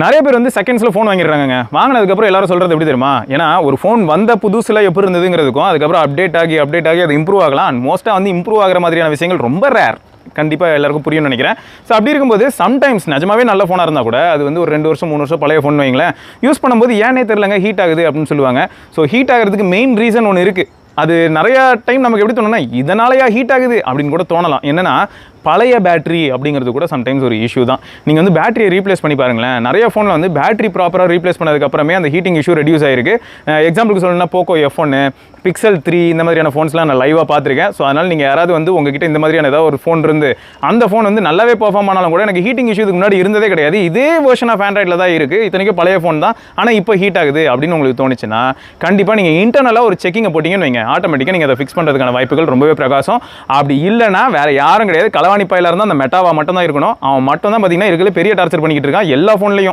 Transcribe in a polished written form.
நிறைய பேர் வந்து செகண்ட்ஸில் ஃபோன் வாங்கிடுறாங்க. வாங்கினதுக்கப்புறம் எல்லாரும் சொல்கிறது எப்படி தெரியுமா? ஏன்னா ஒரு ஃபோன் வந்த புதுசில் எப்படி இருந்ததுங்கிறதுக்கும் அதுக்கப்புறம் அப்டேட் ஆகி அது இம்ப்ரூவ் ஆகலாம். மோஸ்ட்டாக வந்து இம்ப்ரூவ் ஆகிற மாதிரியான விஷயங்கள் ரொம்ப ரேர். கண்டிப்பாக எல்லாருக்கும் புரியும்னு நினைக்கிறேன். ஸோ அப்படி இருக்கும்போது சம்டைம்ஸ் நிஜமாவே நல்ல ஃபோனாக இருந்தால் கூட அது வந்து ஒரு 2 வருஷம் 3 வருஷம் பழைய ஃபோன் வைங்களேன், யூஸ் பண்ணும்போது ஏன்னே தெரியலங்க ஹீட் ஆகுது அப்படின்னு சொல்லுவாங்க. ஸோ ஹீட் ஆகிறதுக்கு மெயின் ரீசன் ஒன்று இருக்குது. அது நிறையா டைம் நமக்கு எப்படி தோணுன்னா இதனாலயா ஹீட் ஆகுது அப்படின்னு கூட தோணலாம். என்னென்னா பழைய பேட்டரி அப்படிங்கிறது கூட சம்டைம்ஸ் ஒரு இஷ்யூ தான். நீங்கள் வந்து பேட்டரியை ரீப்ளேஸ் பண்ணி பாருங்களேன். நிறைய ஃபோனில் வந்து பேட்டரி ப்ராப்பராக ரீப்ளேஸ் பண்ணதுக்கப்புறமே அந்த ஹீட்டிங் இஷ்யூ ரெடியூஸ் ஆயிருக்கு. எக்ஸாம்பிளுக்கு சொல்லணும்னா போக்கோ F1, Pixel 3 இந்த மாதிரியான ஃபோன்ஸ்லாம் நான் லைவாக பார்த்துருக்கேன். ஸோ அதனால் நீங்கள் யாராவது வந்து உங்ககிட்ட இந்த மாதிரியான ஏதாவது ஒரு ஃபோன் இருந்து அந்த ஃபோன் வந்து நல்லாவே பெர்ஃபார்ம் ஆனாலும் கூட எனக்கு ஹீட்டிங் இஷ்யூ இதுக்கு முன்னாடி இருந்ததே கிடையாது, இதே வெர்ஷன் ஆஃப் ஆண்ட்ராய்டில் தான் இருக்குது, இத்தனைக்கும் பழைய ஃபோன் தான், ஆனால் இப்போ ஹீட் ஆகுது அப்படின்னு உங்களுக்கு தோணுச்சுன்னா கண்டிப்பாக நீங்கள் இன்டர்னலாக ஒரு செக்கிங்கை போட்டிங்கன்னு வைங்க, ஆட்டோமேட்டிக்காக நீங்கள் அதை ஃபிக்ஸ் பண்ணுறதுக்கான வாய்ப்புகள் ரொம்பவே பிரகாசம். அப்படி இல்லைனா வேறு யாரும் கிடையாது, களவாணி பையில இருந்தால் அந்த மெட்டாவா மட்டும் தான் இருக்கணும். அவன் மட்டும் தான் பார்த்தீங்கன்னா இருக்கிற பெரிய டார்ச்சர் பண்ணிக்கிட்டு இருக்கான் எல்லா ஃபோன்லையும்.